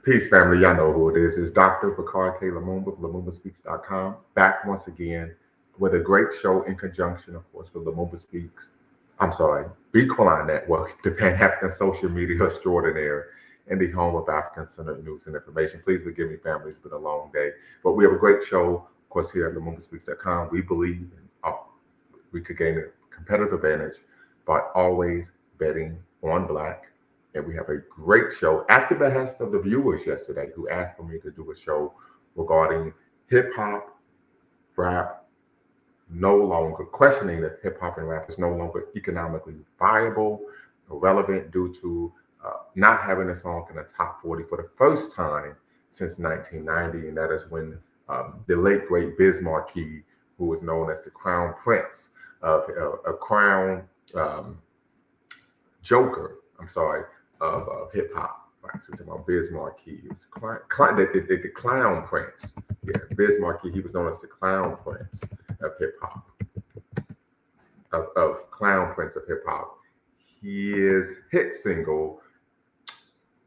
Peace, family. Y'all know who it is. It's Dr. Bakar K. Lumumba of LumumbaSpeaks.com. Back once again with a great show in conjunction, of course, with Lumumba Speaks. I'm sorry, Bequaline Network, the Pan African social media extraordinaire and the home of African centered news and information. Please forgive me, family. It's been a long day. But we have a great show, of course, here at LumumbaSpeaks.com. We believe we could gain a competitive advantage by always betting on Black. And we have a great show at the behest of the viewers yesterday who asked for me to do a show regarding hip hop, rap, no longer questioning that hip hop and rap is no longer economically viable or relevant due to not having a song in the top 40 for the first time since 1990. And that is when the late, great Biz Markie, who was known as the Crown Prince of a Crown um, Joker, I'm sorry, of hip hop. Right, so we're talking about Biz Markie. He was the Clown Prince. Yeah, Biz Markie. He was known as the Clown Prince of hip hop, of Clown Prince of hip hop. His hit single,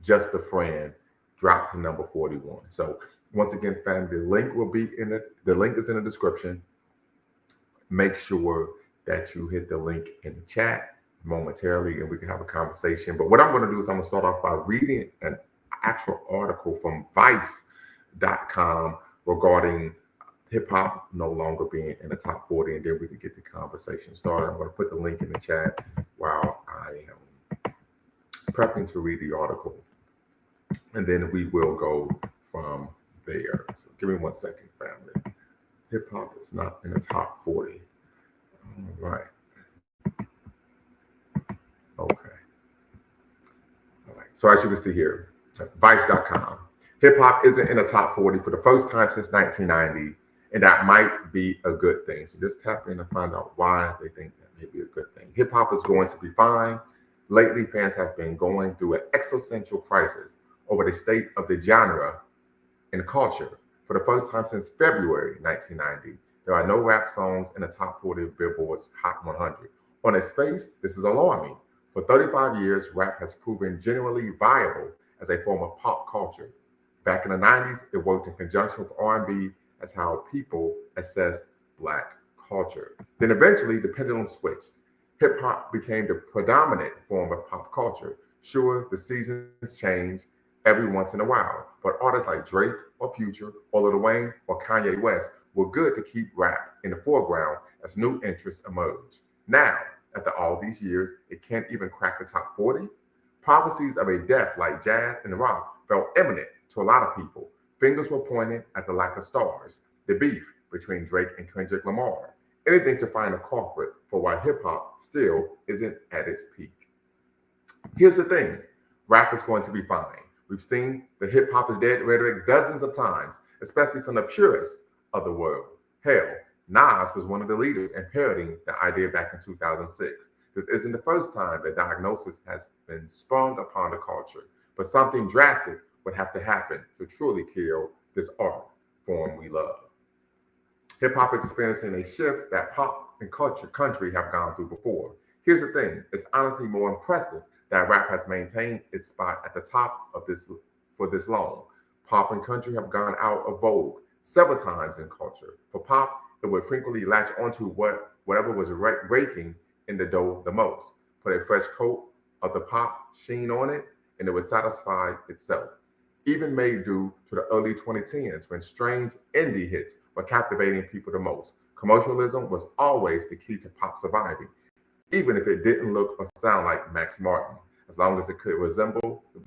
"Just a Friend," dropped to number 41. So once again, fam, the link will be in it. The link is in the description. Make sure that you hit the link in the chat momentarily and we can have a conversation. But what I'm going to do is I'm going to start off by reading an actual article from vice.com regarding hip hop no longer being in the top 40, and then we can get the conversation started. I'm going to put the link in the chat while I am prepping to read the article, and then we will go from there. So give me 1 second, family. Hip hop is not in the top 40. All right. Okay. All right. So as you can see here, Vice.com. Hip hop isn't in the top 40 for the first time since 1990, and that might be a good thing. So just tap in and find out why they think that may be a good thing. Hip hop is going to be fine. Lately, fans have been going through an existential crisis over the state of the genre and culture. For the first time since February 1990, there are no rap songs in the top 40 of Billboard's Hot 100. On its face, this is alarming. For 35 years, rap has proven genuinely viable as a form of pop culture. Back in the 90s, it worked in conjunction with R&B as how people assessed Black culture. Then eventually, the pendulum switched. Hip hop became the predominant form of pop culture. Sure, the seasons change every once in a while, but artists like Drake or Future or Lil Wayne or Kanye West were good to keep rap in the foreground as new interests emerged. Now, after all these years, it can't even crack the top 40. Prophecies of a death like jazz and rock felt imminent to a lot of people. Fingers were pointed at the lack of stars, the beef between Drake and Kendrick Lamar, anything to find a culprit for why hip hop still isn't at its peak. Here's the thing, rap is going to be fine. We've seen the hip hop is dead rhetoric dozens of times, especially from the purists of the world. Hell, Nas was one of the leaders in parodying the idea back in 2006. This isn't the first time the diagnosis has been sprung upon the culture, but something drastic would have to happen to truly kill this art form we love. Hip hop is experiencing a shift that pop and culture country have gone through before. Here's the thing, it's honestly more impressive that rap has maintained its spot at the top of this for this long. Pop and country have gone out of vogue several times in culture. For pop, it would frequently latch onto whatever was raking in the dough the most, put a fresh coat of the pop sheen on it, and it would satisfy itself. Even made due to the early 2010s when strange indie hits were captivating people the most. Commercialism was always the key to pop surviving, even if it didn't look or sound like Max Martin. As long as it could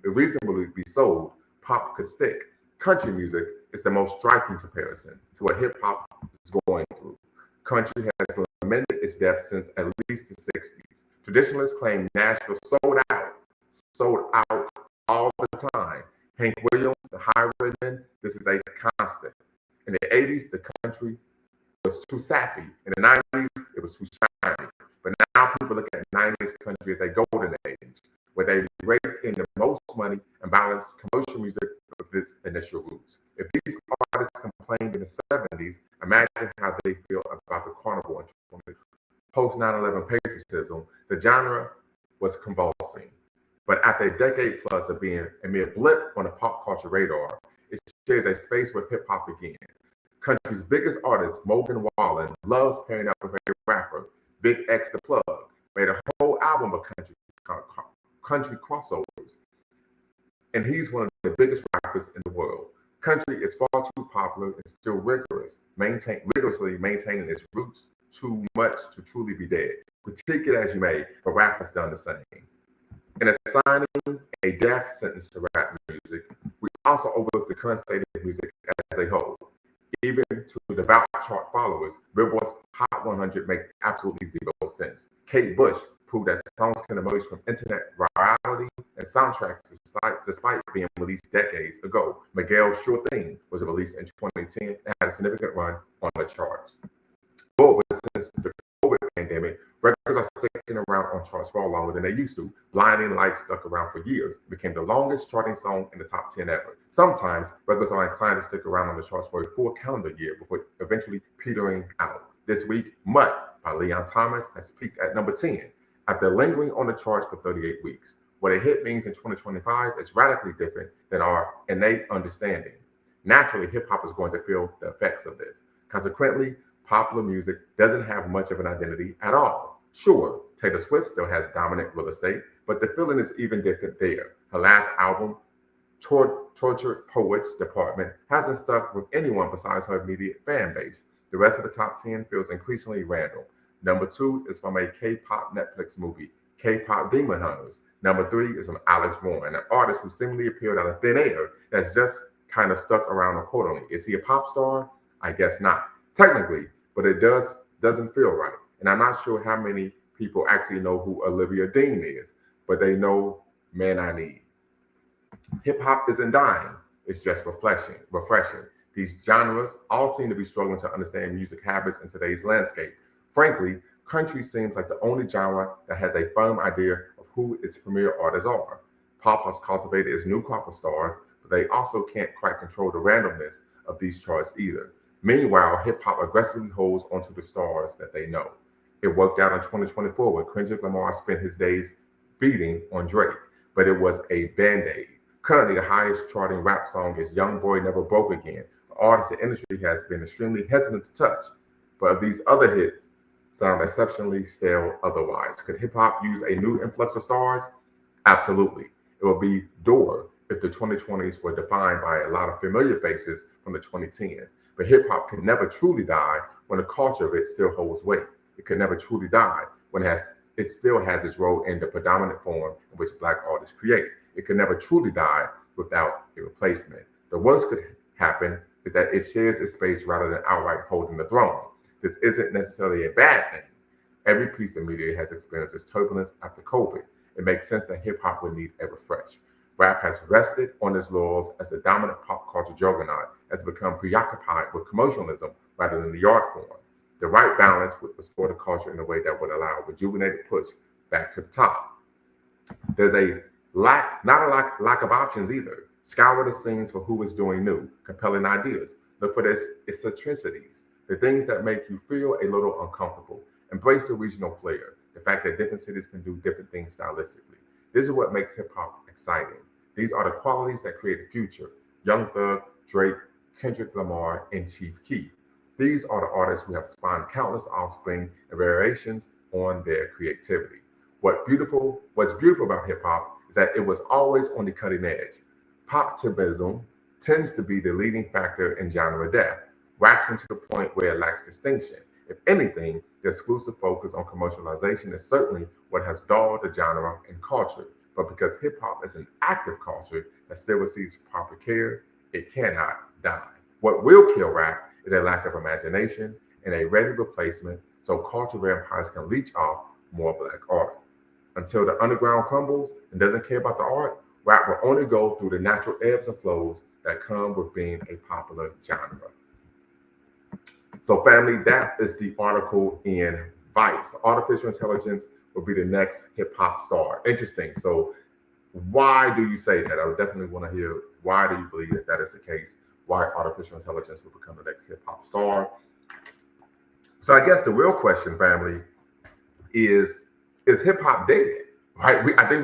reasonably be sold, pop could stick. Country music is the most striking comparison to what hip hop is going through. Country has lamented its death since at least the 60s. Traditionalists claim Nashville sold out all the time. Hank Williams, the Highwaymen, this is a constant. In the 80s, the country was too sappy. In the 90s, it was too shiny. But now people look at 90s country as a golden age, where they raked in the most money and balanced commercial music with its initial roots. If these artists complained in the 70s, imagine how they feel about the carnival in post 9/11 patriotism. The genre was convulsing. But after a decade plus of being a mere blip on the pop culture radar, it shares a space with hip hop again. Country's biggest artist, Morgan Wallen, loves pairing up with a rapper, Big X the Plug, made a whole album of country crossovers. And he's one of the biggest rappers in the world. Country is far too popular and still rigorously maintaining its roots too much to truly be dead. Critique it as you may, but rap has done the same. In assigning a death sentence to rap music, we also overlook the current state of music as a whole. Even to devout chart followers, Billboard's Hot 100 makes absolutely zero sense. Kate Bush proved that songs can emerge from internet virality and soundtracks despite being released decades ago. Miguel's Sure Thing was released in 2010 and had a significant run on the charts. Moreover, since the COVID pandemic, records are sticking around on charts far longer than they used to. Blinding Lights stuck around for years, became the longest charting song in the top 10 ever. Sometimes, records are inclined to stick around on the charts for a full calendar year before eventually petering out. This week, Mutt by Leon Thomas has peaked at number 10 after lingering on the charts for 38 weeks. What a hit means in 2025 is radically different than our innate understanding. Naturally, hip-hop is going to feel the effects of this. Consequently, popular music doesn't have much of an identity at all. Sure, Taylor Swift still has dominant real estate, but the feeling is even different there. Her last album, Tortured Poets Department, hasn't stuck with anyone besides her immediate fan base. The rest of the top 10 feels increasingly random. Number 2 is from a K-pop Netflix movie, K-pop Demon Hunters. Number 3 is from Alex Warren, an artist who seemingly appeared out of thin air that's just kind of stuck around accordingly. Is he a pop star? I guess not. Technically, but it doesn't feel right. And I'm not sure how many people actually know who Olivia Dean is, but they know Man I Need. Hip hop isn't dying, it's just refreshing. These genres all seem to be struggling to understand music habits in today's landscape. Frankly, country seems like the only genre that has a firm idea of who its premier artists are. Pop has cultivated its new crop of stars, but they also can't quite control the randomness of these charts either. Meanwhile, hip-hop aggressively holds onto the stars that they know. It worked out in 2024 when Kendrick Lamar spent his days beating on Drake, but it was a band-aid. Currently, the highest charting rap song is Young Boy Never Broke Again. The artist the industry has been extremely hesitant to touch, but these other hits sound exceptionally stale otherwise. Could hip-hop use a new influx of stars? Absolutely. It would be Door if the 2020s were defined by a lot of familiar faces from the 2010s. But hip-hop can never truly die when the culture of it still holds weight. It can never truly die when it still has its role in the predominant form in which Black artists create. It can never truly die without a replacement. The worst could happen is that it shares its space rather than outright holding the throne. This isn't necessarily a bad thing. Every piece of media has experienced its turbulence after COVID. It makes sense that hip-hop would need a refresh. Rap has rested on its laurels as the dominant pop culture juggernaut, has become preoccupied with commercialism rather than the art form. The right balance would restore the culture in a way that would allow a rejuvenated push back to the top. There's not a lack of options either. Scour the scenes for who is doing new, compelling ideas. Look for their eccentricities, the things that make you feel a little uncomfortable. Embrace the regional flair, the fact that different cities can do different things stylistically. This is what makes hip-hop exciting. These are the qualities that create the future. Young Thug, Drake, Kendrick Lamar, and Chief Keef. These are the artists who have spawned countless offspring and variations on their creativity. What's beautiful about hip-hop is that it was always on the cutting edge. Poptivism tends to be the leading factor in genre death, waxing to the point where it lacks distinction. If anything, the exclusive focus on commercialization is certainly what has dulled the genre and culture. But because hip-hop is an active culture that still receives proper care, it cannot die. What will kill rap is a lack of imagination and a ready replacement so culture vampires can leech off more Black art. Until the underground crumbles and doesn't care about the art, rap will only go through the natural ebbs and flows that come with being a popular genre. So family, that is the article in Vice. Artificial intelligence will be the next hip hop star. Interesting. So why do you say that? I would definitely want to hear, why do you believe that that is the case? Why artificial intelligence will become the next hip hop star? So I guess the real question, family, is hip hop dead? Right? I think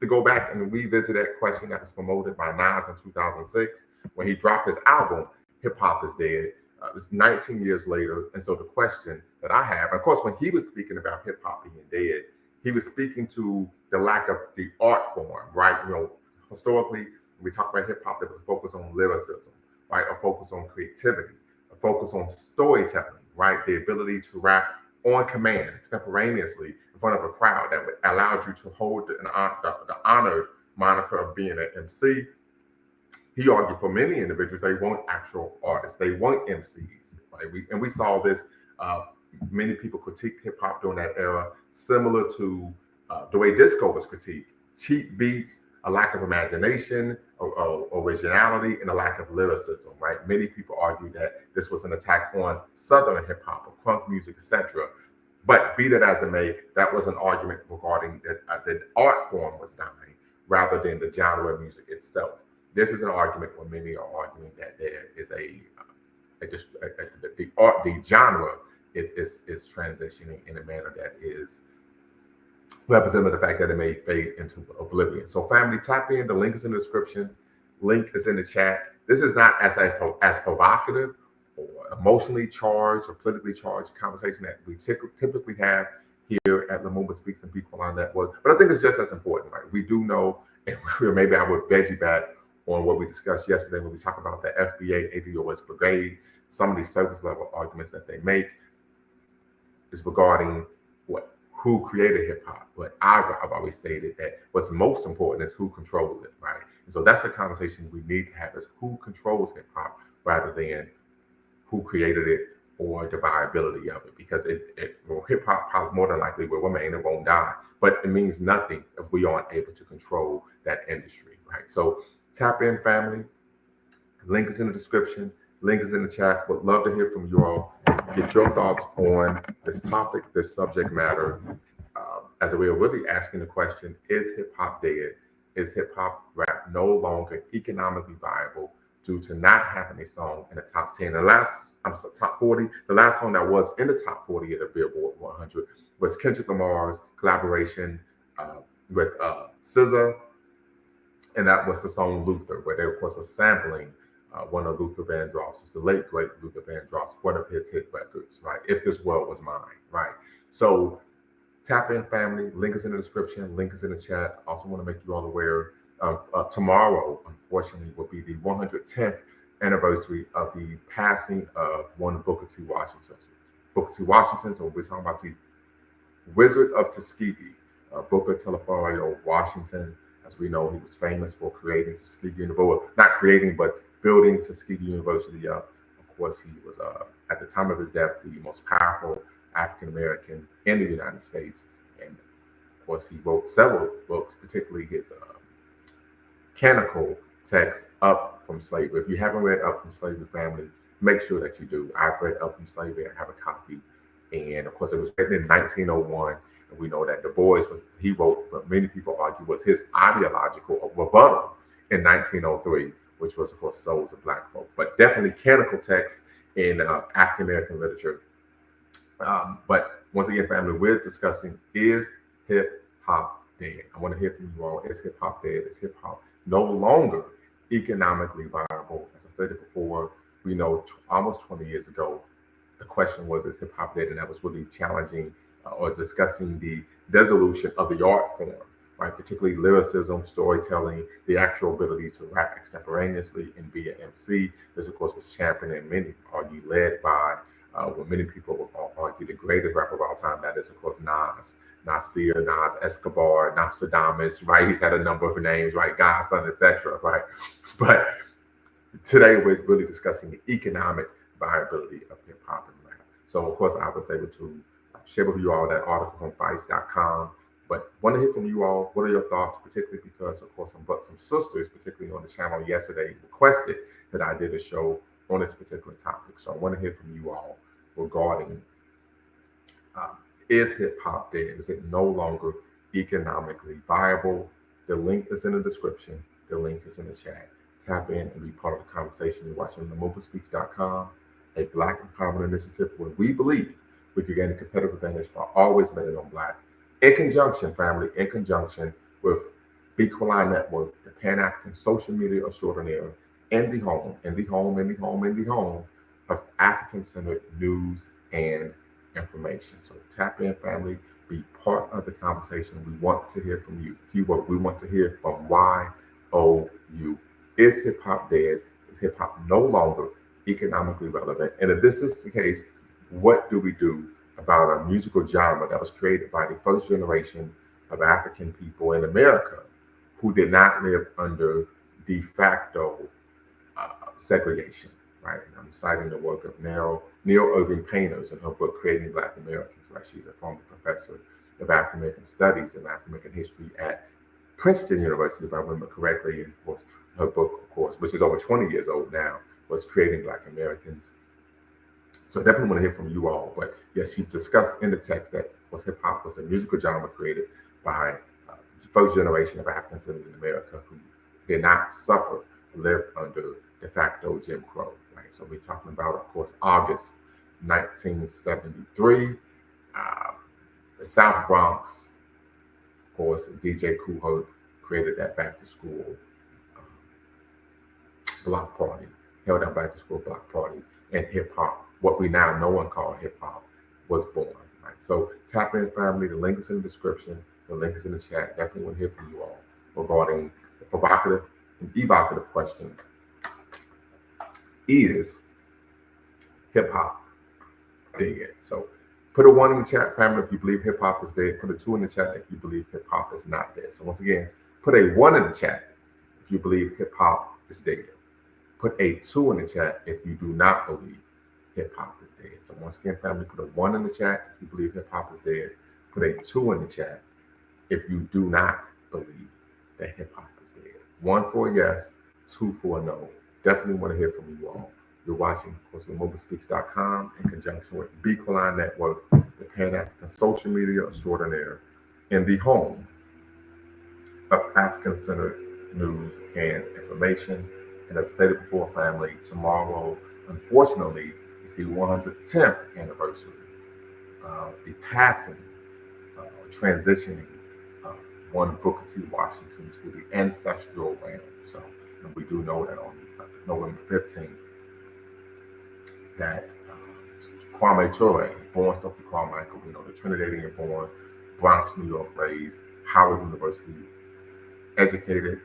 to go back and revisit that question that was promoted by Nas in 2006 when he dropped his album, Hip Hop is Dead. It's 19 years later. And so the question that I have, of course, when he was speaking about hip hop being dead, he was speaking to the lack of the art form, right? Historically, when we talk about hip hop, there was a focus on lyricism, right? A focus on creativity, a focus on storytelling, right? The ability to rap on command, extemporaneously in front of a crowd that allowed you to hold the honored moniker of being an MC. He argued for many individuals, they want actual artists, they want MCs. Right? We saw this. Many people critiqued hip hop during that era, similar to the way disco was critiqued: cheap beats, a lack of imagination, originality, and a lack of lyricism. Right? Many people argue that this was an attack on Southern hip hop or punk music, etc. But be that as it may, that was an argument regarding that the art form was dying rather than the genre of music itself. This is an argument where many are arguing that there is the genre is transitioning in a manner that is representative of the fact that it may fade into oblivion. So family, tap in. The link is in the description. Link is in the chat. This is not as provocative or emotionally charged or politically charged conversation that we typically have here at Lumumba Speaks and People on Network. But I think it's just as important, right? We do know, and maybe I would veggie back on what we discussed yesterday when we talk about the FBA, ADOS Brigade, some of these surface level arguments that they make is regarding who created hip hop. But I've always stated that what's most important is who controls it, right? And so that's a conversation we need to have: is who controls hip hop rather than who created it or the viability of it. Because hip hop more than likely will remain and won't die, but it means nothing if we aren't able to control that industry, right? So tap in, family. Link is in the description. Link is in the chat. Would love to hear from you all. Get your thoughts on this topic, this subject matter. As we are really asking the question: is hip hop dead? Is hip hop rap no longer economically viable due to not having a song in the top 10? Top 40. The last song that was in the top 40 of the Billboard 100 was Kendrick Lamar's collaboration with SZA. And that was the song Luther, where they, of course, was sampling one of Luther Vandross's, the late, great Luther Vandross, one of his hit records, right? If This World Was Mine, right? So tap in, family. Link is in the description. Link is in the chat. Also want to make you all aware of tomorrow, unfortunately, will be the 110th anniversary of the passing of one Booker T. Washington. Booker T. Washington, so we're talking about the Wizard of Tuskegee, Booker Telefario Washington. As we know, he was famous for creating Tuskegee University, not creating, but building Tuskegee University up. Of course, he was, at the time of his death, the most powerful African-American in the United States. And of course, he wrote several books, particularly his canonical text, Up From Slavery. If you haven't read Up From Slavery, family, make sure that you do. I've read Up From Slavery. I have a copy. And of course, it was written in 1901. And we know that Du Bois, he wrote, but many people argue, was his ideological rebuttal in 1903, which was, of course, Souls of Black Folk. But definitely canonical text in African-American literature. But once again, family, we're discussing, is hip hop dead? I want to hear from you all. Is hip hop dead? Is hip hop no longer economically viable? As I stated before, we know almost 20 years ago, the question was, is hip hop dead? And that was really challenging or discussing the dissolution of the art form, right? Particularly lyricism, storytelling, the actual ability to rap extemporaneously and be an MC. This, of course, was championed and many argue led by what many people would argue the greatest rapper of all time. That is, of course, Nas. Nasir, Nas Escobar, Nostradamus, right? He's had a number of names, right? Godson, etc., right? But today we're really discussing the economic viability of hip hop and rap. So, of course, I was able to share with you all that article from Vice.com. But want to hear from you all. What are your thoughts, particularly because, of course, some sisters, particularly on the channel yesterday, requested that I did a show on this particular topic. So I want to hear from you all regarding, is hip hop dead? Is it no longer economically viable? The link is in the description. The link is in the chat. Tap in and be part of the conversation. You're watching LumumbaSpeaks.com, a Black empowerment initiative where we believe we could gain a competitive advantage by always betting on Black, in conjunction, family, in conjunction with Equaline Network, the Pan-African social media extraordinaire, and the home of African-centered news and information. So tap in, family, be part of the conversation. We want to hear from you. Keyword, we want to hear from YOU. Is hip hop dead? Is hip hop no longer economically relevant? And if this is the case, what do we do about a musical genre that was created by the first generation of African people in America who did not live under de facto segregation, right? And I'm citing the work of Neil Irving Painters in her book, Creating Black Americans, right? She's a former professor of African American Studies and African American History at Princeton University, if I remember correctly. And of course, her book, of course, which is over 20 years old now, was Creating Black Americans. So I definitely want to hear from you all. But yes, she discussed in the text that hip hop was a musical genre created by the first generation of Africans living in America who did not suffer, lived under de facto Jim Crow, right? So we're talking about, of course, August 1973, the South Bronx. Of course, DJ Kool Herc created that back to school block party, held out back to school block party, and hip hop, what we now know and call hip hop, was born, right? So tap in, family. The link is in the description. The link is in the chat. Definitely want to hear from you all regarding the provocative and evocative question: is hip hop dead? So put a 1 in the chat, family, if you believe hip hop is dead. Put a 2 in the chat if you believe hip hop is not dead. So once again, put a 1 in the chat if you believe hip hop is dead. Put a 2 in the chat if you do not believe hip hop is dead. So once again, family, put a 1 in the chat if you believe hip hop is dead. Put a 2 in the chat if you do not believe that hip hop is dead. 1 for yes, 2 for no. Definitely want to hear from you all. You're watching, of course, themobilespeaks.com in conjunction with Equaline Network, the Pan-African social media extraordinaire, and the home of African-centered news and information. And as stated before, family, tomorrow, unfortunately, is the 110th anniversary of the passing, transitioning of one Booker T. Washington to the ancestral realm. So, and we do know that on November 15th, that Kwame Ture, born Stokely Carmichael, we know the Trinidadian born, Bronx, New York raised, Howard University educated,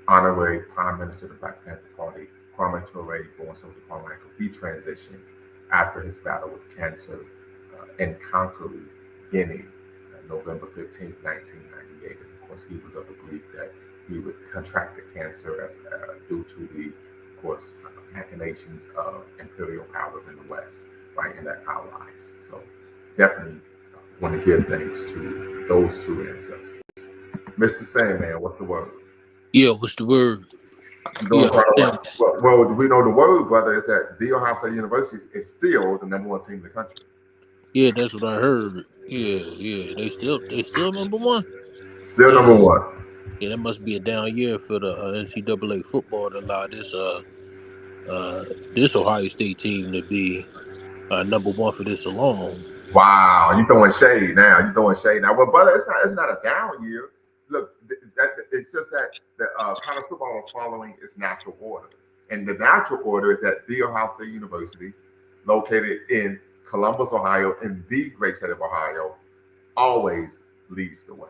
honorary Prime Minister of the Black Panther Party, Kwame Ture, born Stokely Carmichael, he transitioned after his battle with cancer in Conakry, Guinea, November 15th, 1998. And of course, he was of the belief that he would contract the cancer as due to the, of course, machinations of imperial powers in the West, right, and their allies. So definitely want to give thanks to those two ancestors. Mr. Sandman, what's the word? Yeah, what's the word? Well, we know the word, brother, is that The Ohio State University is still the #1 team in the country. Yeah, that's what I heard. Yeah, they still #1. Still #1. Yeah, that must be a down year for the NCAA football to allow this Ohio State team to be #1 for this alone. Wow, you throwing shade now. Well, brother, it's not a down year. Look, it's just that the college football is following its natural order, and the natural order is that The Ohio State University, located in Columbus, Ohio, in the great state of Ohio, always leads the way.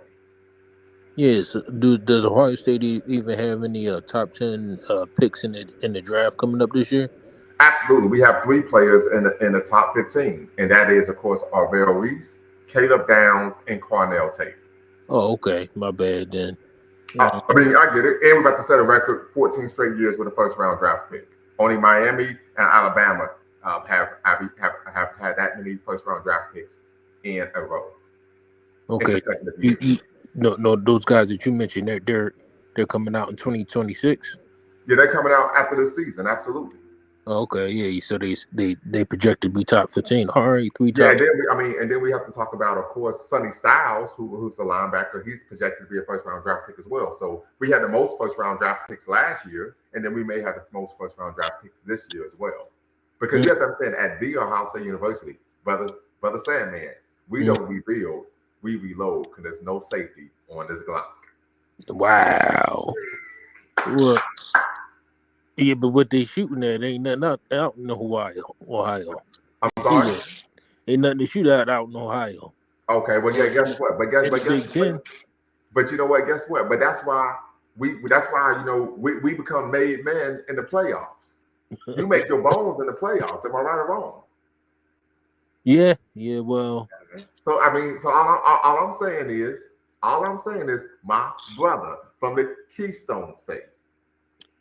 Yes. Does Ohio State even have any top 10 picks in the draft coming up this year? Absolutely. We have 3 players in the top 15, and that is, of course, Arvell Reese, Caleb Downs, and Cornell Tate. Oh, okay. My bad then. I mean, I get it. And we're about to set a record 14 straight years with a first-round draft pick. Only Miami and Alabama have had that many first-round draft picks in a row. Okay. No, those guys that you mentioned, they're coming out in 2026. Yeah, they're coming out after this season. Absolutely. Oh, okay, yeah. So they projected to be top 15. All right, 3 top. Yeah, and then we have to talk about, of course, Sonny Styles, who's a linebacker. He's projected to be a first-round draft pick as well. So we had the most first-round draft picks last year, and then we may have the most first-round draft picks this year as well. Because you have to understand, at The Ohio State University, brother Sandman, we don't rebuild, we reload, because there's no safety on this Glock. Wow. Well, yeah, but what they shooting at ain't nothing out in Ohio. Ohio. I'm They shoot sorry. at. Ain't nothing to shoot at out in Ohio. Okay, well, yeah, Or guess what? in the Big Ten. But you know what? Guess what? But that's why we become made men in the playoffs. You make your bones in the playoffs. Am I right or wrong? Yeah, yeah. Well, So I mean, so all I'm saying is my brother from the Keystone State.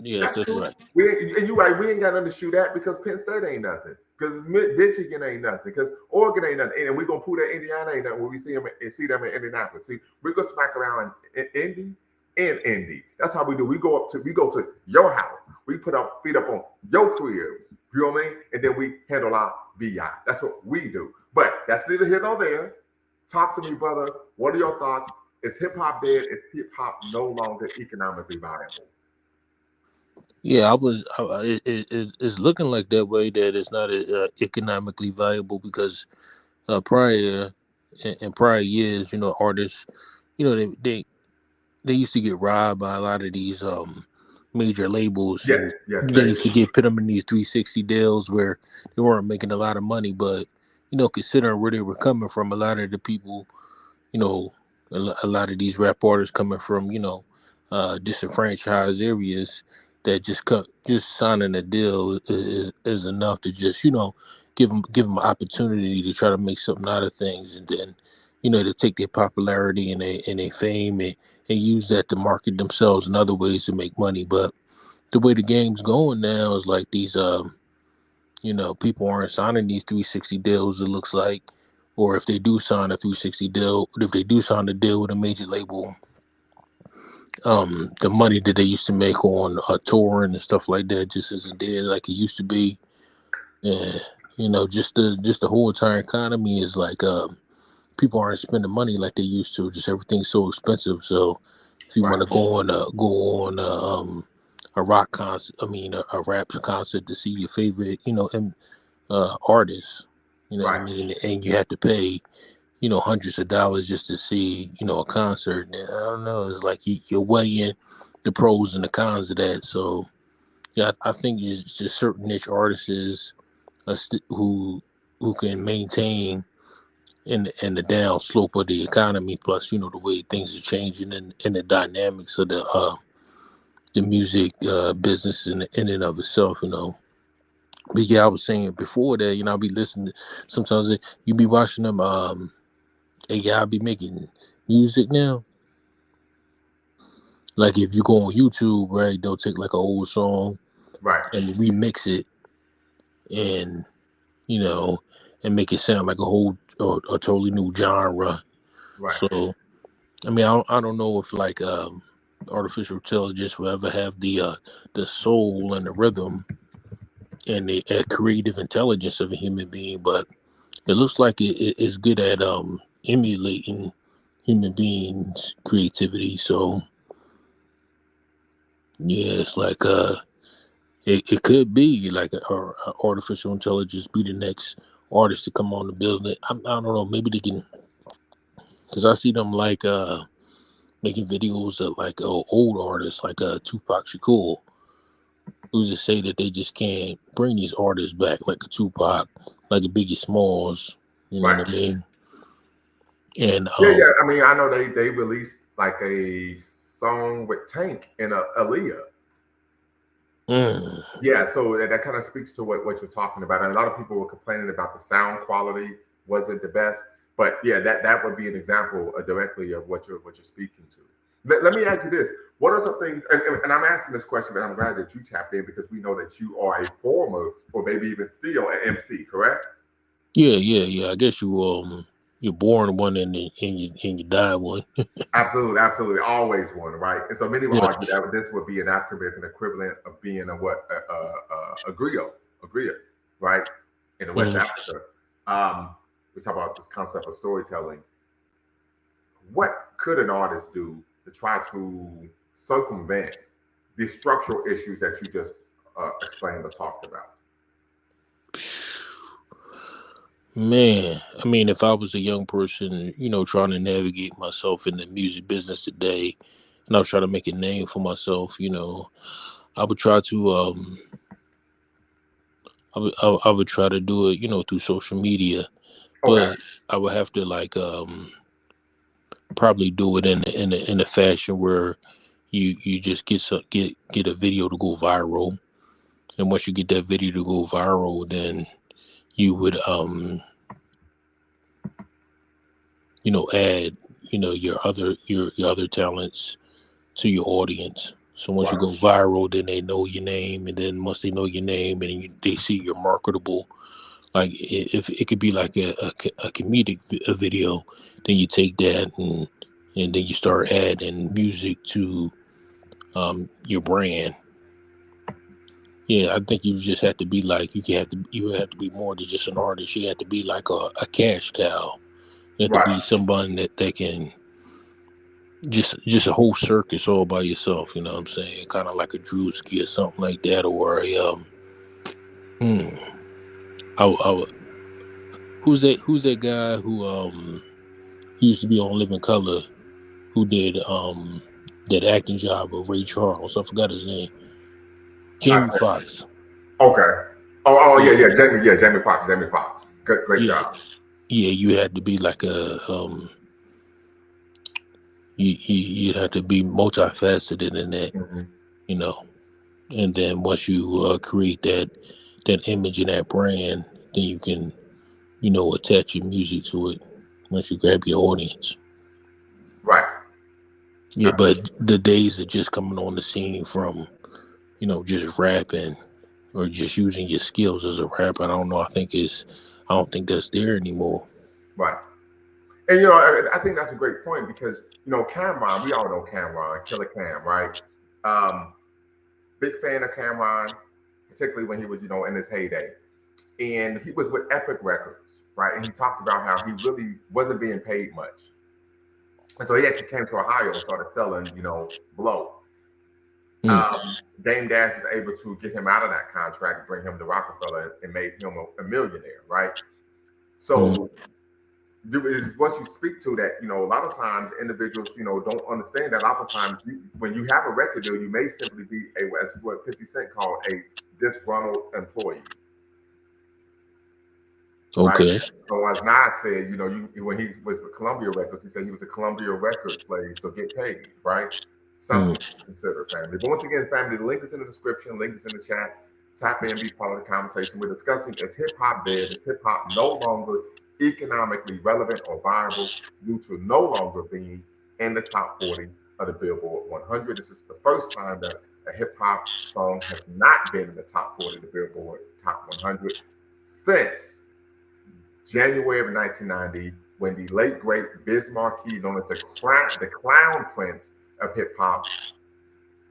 yes, That's that's cool. right. And you right. We ain't got nothing to shoot at because Penn State ain't nothing. Because Michigan ain't nothing. Because Oregon ain't nothing. And we gonna pull that Indiana ain't nothing when we see them and see them in Indianapolis. See, we're gonna smack around in Indy. That's how we do. We go to your house. We put our feet up on your crib. You know what I mean? And then we handle our BI. That's what we do. But that's neither here nor there. Talk to me, brother. What are your thoughts? Is hip hop dead? Is hip hop no longer economically viable? Yeah, I was. It's looking like that way that it's not economically viable because prior in prior years, artists, they used to get robbed by a lot of these major labels, Yes, and yes, they they used to get put them in these 360 deals where they weren't making a lot of money, but considering where they were coming from, a lot of the people, you know, a lot of these rap artists coming from, disenfranchised areas that just signing a deal is enough to just, give them an opportunity to try to make something out of things, and then, to take their popularity and their fame and use that to market themselves in other ways to make money. But the way the game's going now is like these, people aren't signing these 360 deals, it looks like. Or if they do sign a 360 deal, if they do sign a deal with a major label, the money that they used to make on touring and stuff like that just isn't there like it used to be. And just the whole entire economy is like people aren't spending money like they used to. Just everything's so expensive. So if you want right, to go on a rock concert, I mean a rap concert to see your favorite, artists, you know what I right. mean, and you have to pay, hundreds of dollars just to see, a concert. And I don't know. It's like you're weighing the pros and the cons of that. So yeah, I think it's just certain niche artists who can maintain in the down slope of the economy. Plus, the way things are changing and the dynamics of the music business in and of itself. But yeah, I was saying before that, I'll be listening. Sometimes you be watching them. AI be making music now. Like if you go on YouTube, right, they'll take like an old song Right, and remix it and you know and make it sound like a totally new genre. right. So I mean, I don't know if like artificial intelligence will ever have the soul and the rhythm and the creative intelligence of a human being, but it looks like it's good at emulating human beings' creativity. So yeah, it's like it could be like a artificial intelligence be the next artist to come on the building. I don't know. Maybe they can, because I see them like making videos of like old artists like Tupac Shakur, who's to say that they just can't bring these artists back like a Tupac, like a Biggie Smalls. You know Right. what I mean? And Yeah, yeah. I mean, I know they released like a song with Tank and Aaliyah. mm, Yeah, so that kind of speaks to what you're talking about. And a lot of people were complaining about the sound quality wasn't the best. But yeah, that would be an example directly of what you're speaking to. Let me ask you this. What are some things, and I'm asking this question, but I'm glad that you tapped in because we know that you are a former or maybe even still an MC, correct? yeah. I guess you're born one and you die one. Absolutely, absolutely. Always one, right? And so many would Yeah. argue that this would be an African American equivalent of being a griot, right? In West Mhm. Africa. We talk about this concept of storytelling. What could an artist do to try to circumvent the structural issues that you just explained or talked about? Man, I mean, if I was a young person, trying to navigate myself in the music business today, and I was trying to make a name for myself. I would try to I would try to do it, through social media, Okay. but I would have to like probably do it in a fashion where you just get a video to go viral, and once you get that video to go viral, then you would add your other talents to your audience. So once you Right. go viral, then they know your name, and then once they know your name, and they see you're marketable. Like if it could be like a comedic a video, then you take that and then you start adding music to your brand. Yeah, I think you just have to be like you have to be more than just an artist. You have to be like a cash cow. You have to Right. be someone that can just a whole circus all by yourself. You know what I'm saying? Kind of like a Drewski or something like that, or a hmm, who's that guy who used to be on Living Color, who did that acting job of Ray Charles. I forgot his name. Jamie I, Foxx. okay. Oh yeah, Yeah, yeah, Jamie, yeah, Jamie Foxx, Jamie Foxx. Good, great yeah, job. yeah. You had to be like you'd have to be multifaceted in that, Hmm. you know. And then once you create that image and that brand, then you can attach your music to it. Once you grab your audience. Right. Yeah, but the days of just coming on the scene from just rapping or just using your skills as a rapper, I don't know. I don't think that's there anymore. Right. And I think that's a great point because Cameron, we all know Cameron, Killer Cam, right? Um, Big fan of Cameron, particularly when he was in his heyday, and he was with Epic Records, right? And he talked about how he really wasn't being paid much, and so he actually came to Ohio and started selling, blow. Mm, Dame Dash was able to get him out of that contract, bring him to Rockefeller, and made him a millionaire, right? mm, So is what you speak to that a lot of times individuals don't understand that a lot of times when you have a record deal you may simply be as what 50 Cent called a disgruntled employee, right? okay. So as Nas said, when he was with Columbia Records, he said he was a Columbia Record slave, so get paid, right? Mm, Something to consider, family. But once again, family, the link is in the description, link is in the chat. Tap in, be part of the conversation. We're discussing, is hip hop dead? Is hip hop no longer economically relevant or viable due to no longer being in the top 40 of the Billboard 100? This is the first time that a hip hop song has not been in the top 40 of the Billboard Top 100 since January of 1990, when the late great Biz Markie, known as the Clown Prince of hip hop,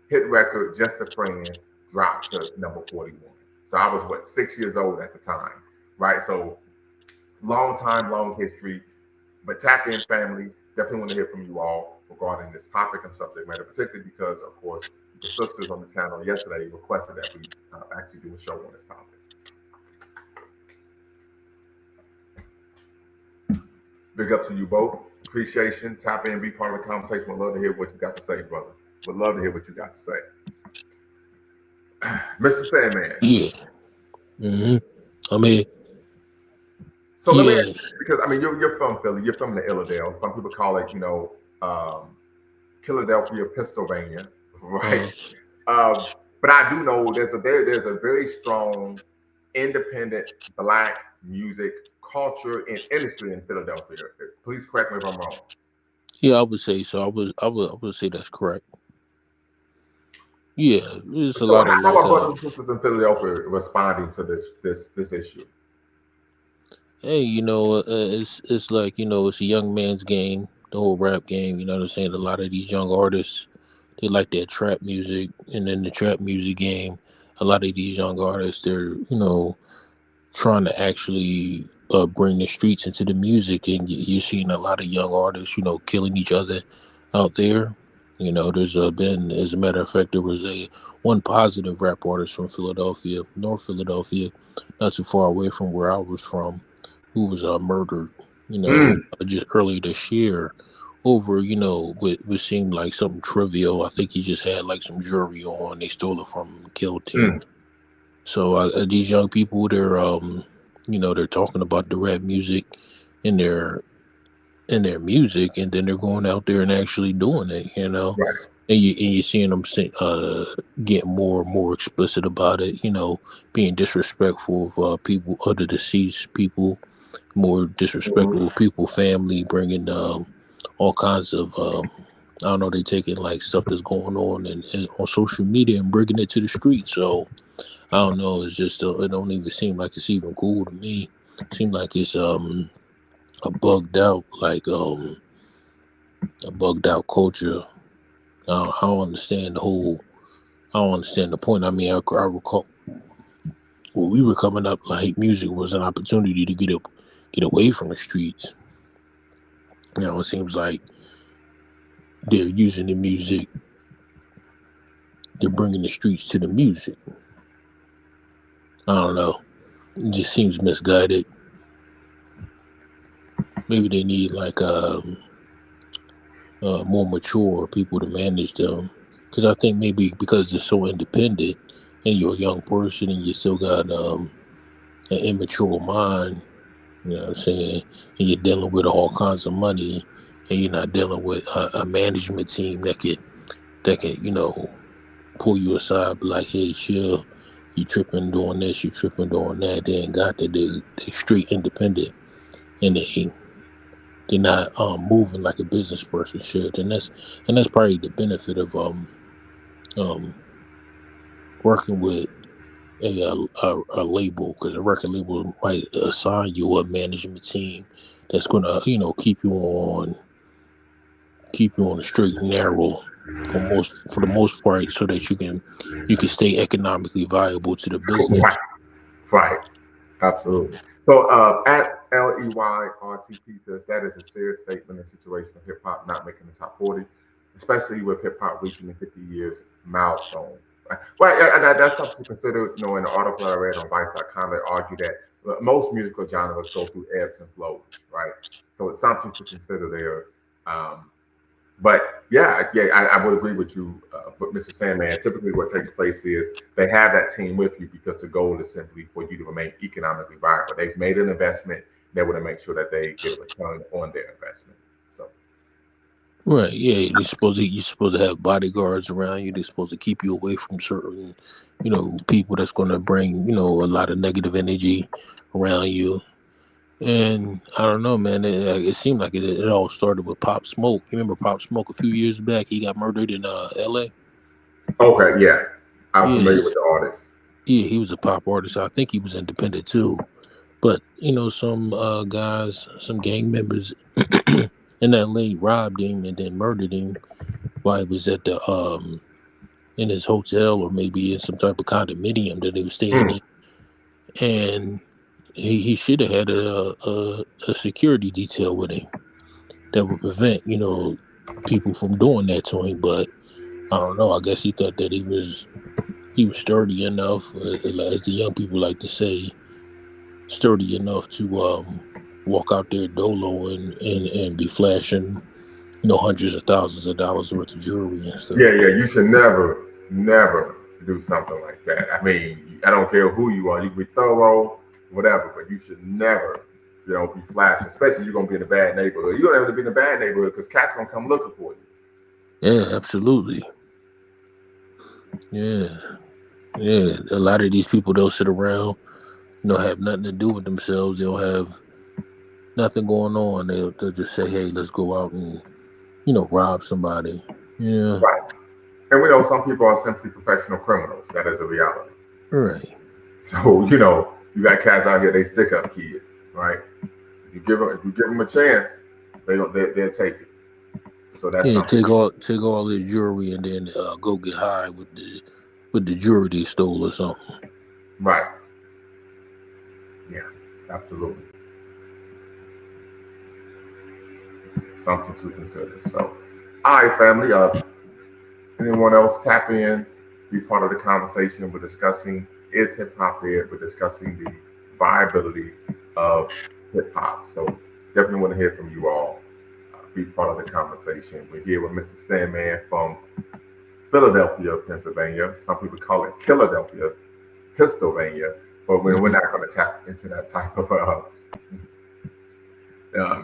hit record "Just a Friend" dropped to number 41. So I was 6 years old at the time, right? So long time, long history. But tap in, family. Definitely want to hear from you all regarding this topic and subject matter, particularly because, of course, the sisters on the channel yesterday requested that we actually do a show on this topic. Big up to you both. Appreciation. Tap in, be part of the conversation. Would love to hear what you got to say, brother. Would love to hear what you got to say. Mr. Sandman. yeah. Hmm. I mean, So let me ask yeah. you, because I mean you're from Philly, you're from the Illadells. Some people call it, Philadelphia, Pennsylvania, right? Uh, But I do know there's a very strong independent black music culture and industry in Philadelphia. Please correct me if I'm wrong. yeah, I would say so. I would say that's correct. Yeah, there's a So lot of how like are brothers and sisters in Philadelphia responding to this issue? hey, it's like it's a young man's game, the whole rap game. You know what I'm saying? A lot of these young artists, they like that trap music, and then the trap music game. A lot of these young artists, they're trying to actually bring the streets into the music, and you're seeing a lot of young artists, killing each other out there. There's been, as a matter of fact, there was a one positive rap artist from Philadelphia, North Philadelphia, not too far away from where I was from, who was murdered, Mm, just earlier this year over, what seemed like something trivial. I think he just had like some jewelry on. They stole it from him and killed him. Mm, So these young people, they're talking about the rap music in their music, and then they're going out there and actually doing it. right. And you're seeing them get more and more explicit about it. Being disrespectful of people, other deceased people, more Mhm. disrespectful of people, family, bringing all kinds of I don't know. They taking like stuff that's going on and on social media and bringing it to the street. So I don't know. It's just it don't even seem like it's even cool to me. Seem like it's a bugged out a bugged out culture. I don't understand the whole. I don't understand the point. I mean, I recall when we were coming up, like music was an opportunity to get away from the streets. It seems like they're using the music. They're bringing the streets to the music. I don't know. It just seems misguided. Maybe they need like more mature people to manage them. Because I think maybe because they're so independent, and you're a young person and you still got an immature mind, you know what I'm saying, and you're dealing with all kinds of money, and you're not dealing with a management team that can pull you aside, be like, hey, chill, you tripping doing this, you tripping doing that. They ain't got that. They straight independent, and they're not moving like a business person should, and that's probably the benefit of um working with a label, because a record label might assign you a management team that's gonna keep you on the straight and narrow for the most part, so that you can stay economically viable to the business. Right, right. Absolutely. So at LEYRTP says that is a serious statement in the situation of hip hop not making the top 40, especially with hip hop reaching the 50 years milestone. Right? Well, yeah, and that's something to consider. In the article I read on Vice.com, they argue that most musical genres go through ebbs and flows, right? So it's something to consider there. But yeah, I would agree with you, but Mr. Sandman. Typically, what takes place is they have that team with you because the goal is simply for you to remain economically viable. They've made an investment; they want to make sure that they get a return on their investment. So, Right? Yeah, you're supposed to have bodyguards around you. They're supposed to keep you away from certain, people that's going to bring a lot of negative energy around you. And I don't know, man. It seemed like it all started with Pop Smoke. You remember Pop Smoke a few years back? He got murdered in L.A. okay, yeah, I'm Yeah, familiar with the artist. yeah, he was a pop artist. I think he was independent too. But some guys, some gang members in L.A. robbed him and then murdered him while he was at the in his hotel, or maybe in some type of condominium that he was staying Mm, in. And he should have had a security detail with him that would prevent people from doing that to him. But I don't know. I guess he thought that he was sturdy enough, as the young people like to say, sturdy enough to walk out there dolo and be flashing hundreds of thousands of dollars worth of jewelry and stuff. yeah, yeah, you should never do something like that. I mean, I don't care who you are. You can be thorough, whatever, but you should never, be flashing. Especially if you're gonna be in a bad neighborhood. You don't have to be in a bad neighborhood because cats gonna come looking for you. Yeah, absolutely. Yeah, yeah. A lot of these people don't sit around, have nothing to do with themselves. They'll have nothing going on. They'll just say, "Hey, let's go out and rob somebody." Yeah, Right. And we know some people are simply professional criminals. That is a reality. right. So, you got cats out here, they stick up kids, right? If you give them a chance, they'll take it. So that's Yeah, something. take all this jewelry and then go get high with the jewelry they stole or something. Right. Yeah, absolutely. Something to consider. So, all right, family. Anyone else tap in, be part of the conversation. We're discussing, is hip hop dead? We're discussing the viability of hip hop. So definitely want to hear from you all. be part of the conversation. We're here with Mr. Sandman from Philadelphia, Pennsylvania. Some people call it Philadelphia, Pennsylvania, but we're not going to tap into that type of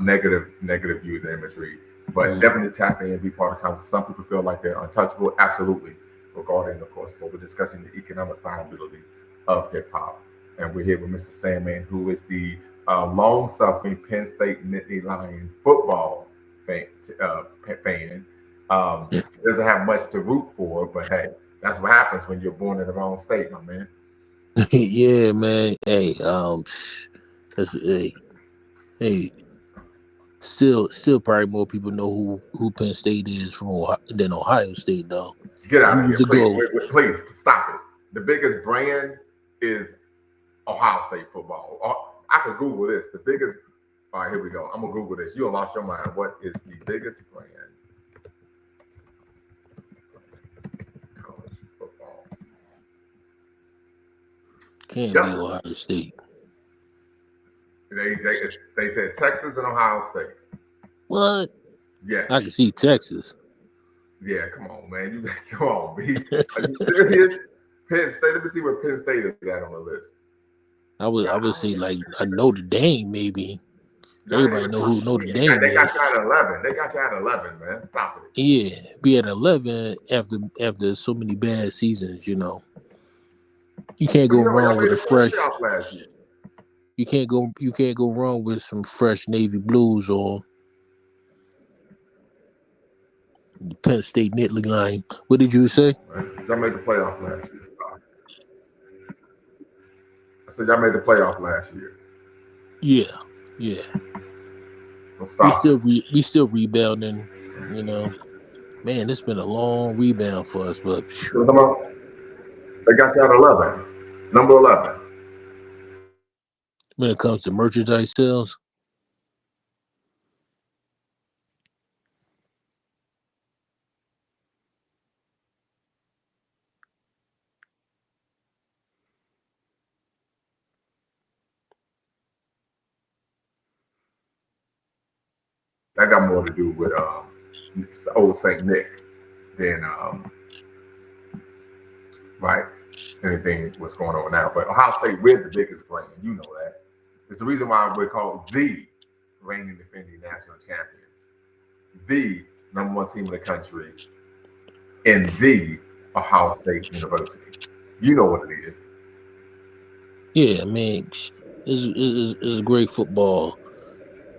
negative user imagery. But definitely tap in and be part of the conversation. Some people feel like they're untouchable. Absolutely. Regarding, of course, what we're discussing, the economic viability of hip hop. And we're here with Mr. Sandman, who is the long-suffering Penn State Nittany Lion football fan. Doesn't have much to root for, but hey, that's what happens when you're born in the wrong state, my man. Yeah, man. Hey, that's hey. Still, probably more people know who Penn State is than Ohio State, though. Get out of here, please stop it. The biggest brand is Ohio State football. I could Google this. The biggest. All right, here we go. I'm gonna Google this. You lost your mind. What is the biggest brand? College football. Can't be Ohio State. They said Texas and Ohio State. What? Yeah. I can see Texas. Yeah, come on, man. Come on, B. Are you serious? Penn State. Let me see where Penn State is at on the list. I would say like a Notre Dame, maybe. Everybody know who Notre Dame is. They got you at 11. They got you at 11, man. Stop it. Yeah, be at 11 after so many bad seasons. You can't go wrong with a fresh. You can't go wrong with some fresh Navy Blues or the Penn State Nittany Lion. What did you say? Y'all made the playoff last year. I said y'all made the playoff last year. Yeah. So we still rebounding. Man, it's been a long rebound for us, but they got you at 11, number 11. When it comes to merchandise sales. That got more to do with old St. Nick than right. Anything what's going on now. But Ohio State, we're the biggest brand. You know that. It's the reason why we're called the reigning defending national champions, the number one team in the country, and the Ohio State University. You know what it is. Yeah, man, it's a great football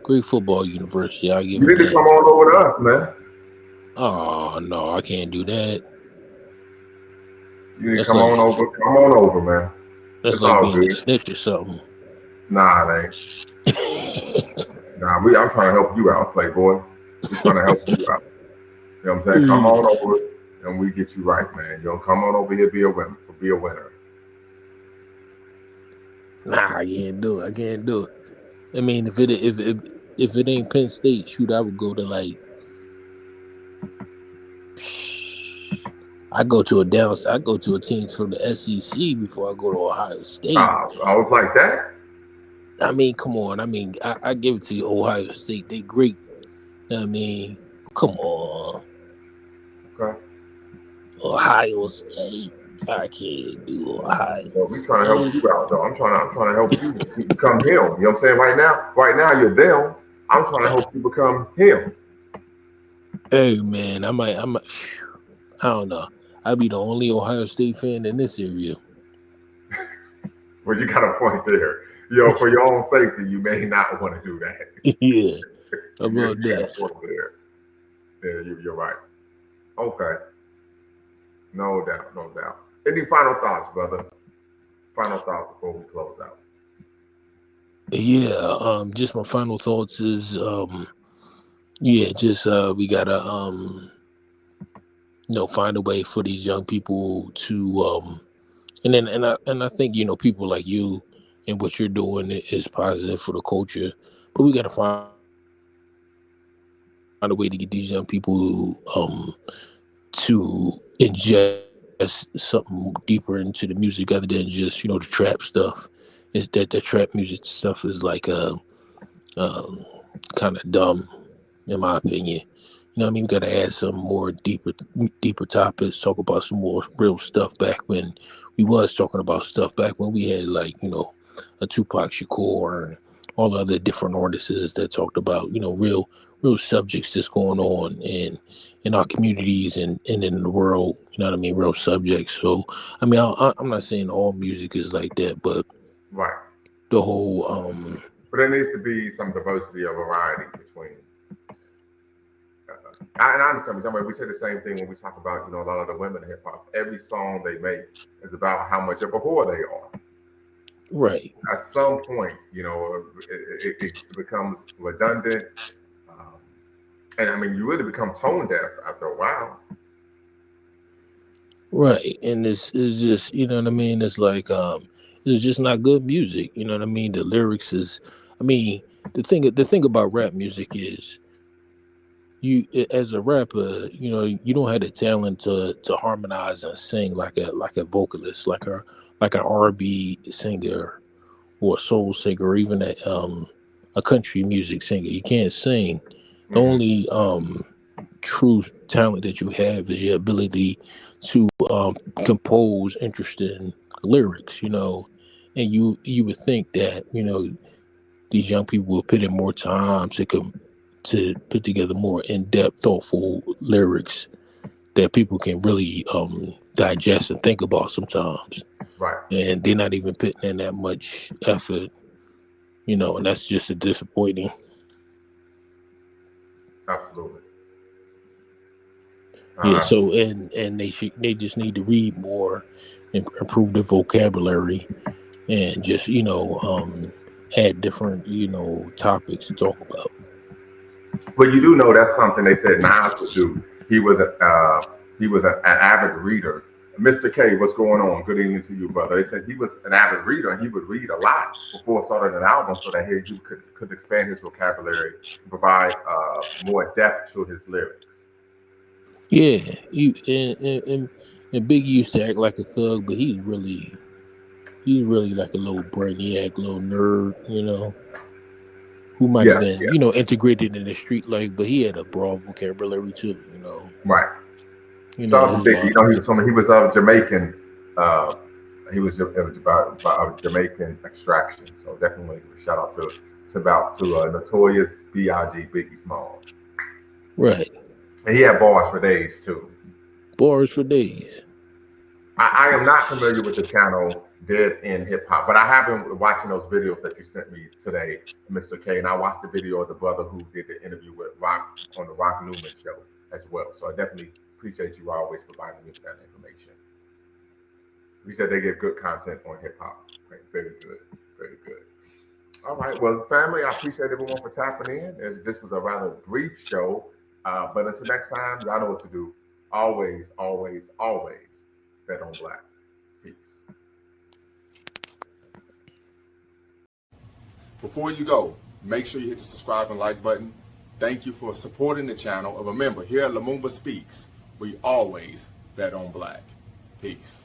university. You need to come on over to us, man. Oh no, I can't do that. You need to come on over, man. That's like being a snitch or something. Nah, it ain't. I'm trying to help you out, Playboy. We're trying to help you out. You know what I'm saying? Come on over and we get you right, man. Come on over here, be a winner. Nah, I can't do it. I mean, if it ain't Penn State, shoot, I would go to I go to a team from the SEC before I go to Ohio State. I was like that. I mean, come on. I mean, I give it to you, Ohio State. They great. I mean, come on. Okay. Ohio State. I can't do Ohio. Well, we're trying to help you out, though. I'm trying to help you become him. You know what I'm saying? Right now you're them. I'm trying to help you become him. Hey man, I don't know. I'd be the only Ohio State fan in this area. Well, you got a point there. For your own safety, you may not want to do that. Yeah. About that. Yeah, you're right. Okay. No doubt. Any final thoughts, brother? Final thoughts before we close out. Yeah, just my final thoughts is we gotta find a way for these young people to and I think people like you and what you're doing is positive for the culture, but we gotta find a way to get these young people to ingest something deeper into the music other than just the trap stuff. Is that the trap music stuff is like kind of dumb. in my opinion. You know what I mean? We got to add some more deeper topics, talk about some more real stuff back when we was talking about stuff back when we had like, a Tupac Shakur and all the other different artists that talked about, real subjects that's going on in our communities and in the world, you know what I mean? Real subjects. So, I mean, I'm not saying all music is like that, but Right. the whole, But there needs to be some diversity or variety between. I understand. We say the same thing when we talk about, a lot of the women in hip hop. Every song they make is about how much of a whore they are. right. At some point, it becomes redundant. Um, and I mean, you really become tone deaf after a while. Right. And it's just, you know what I mean? It's like it's just not good music. You know what I mean? The lyrics is I mean, the thing about rap music is as a rapper, you don't have the talent to harmonize and sing like a vocalist, like an R&B singer or a soul singer or even a country music singer. You can't sing. The Mm-hmm. only true talent that you have is your ability to compose interesting lyrics, and you would think that these young people will put in more time to put together more in-depth, thoughtful lyrics that people can really digest and think about sometimes, Right. and they're not even putting in that much effort, and that's just a disappointing. Absolutely. Yeah, Uh, so and they just need to read more and improve their vocabulary and just add different topics to talk about. but you do know that's something they said Nas would do. He was an avid reader. Mr. K, what's going on? Good evening to you, brother. They said he was an avid reader and he would read a lot before starting an album so that he could expand his vocabulary and provide more depth to his lyrics. Yeah, and Biggie used to act like a thug, but he's really like a little brainiac, little nerd, who might have Yeah, been integrated in the street life, but he had a broad vocabulary too. right. You know Shout out to his Biggie. line. He was from he was of Jamaican. Uh, it was about Jamaican extraction. So definitely shout out to Notorious B.I.G. Biggie Smalls. Right, And he had bars for days too. bars for days. I am not familiar with the channel Dead End Hip Hop, but I have been watching those videos that you sent me today, Mr. K, and I watched the video of the brother who did the interview with Rock on the Rock Newman show as well. So I definitely appreciate you always providing me with that information. You said they give good content on hip hop. Right, very good, very good. All right, well, family, I appreciate everyone for tapping in. This was a rather brief show, but until next time, y'all know what to do. Always, always, always bet on black. Peace. Before you go, make sure you hit the subscribe and like button. Thank you for supporting the channel. And remember, here at Lumumba Speaks, we always bet on black. Peace.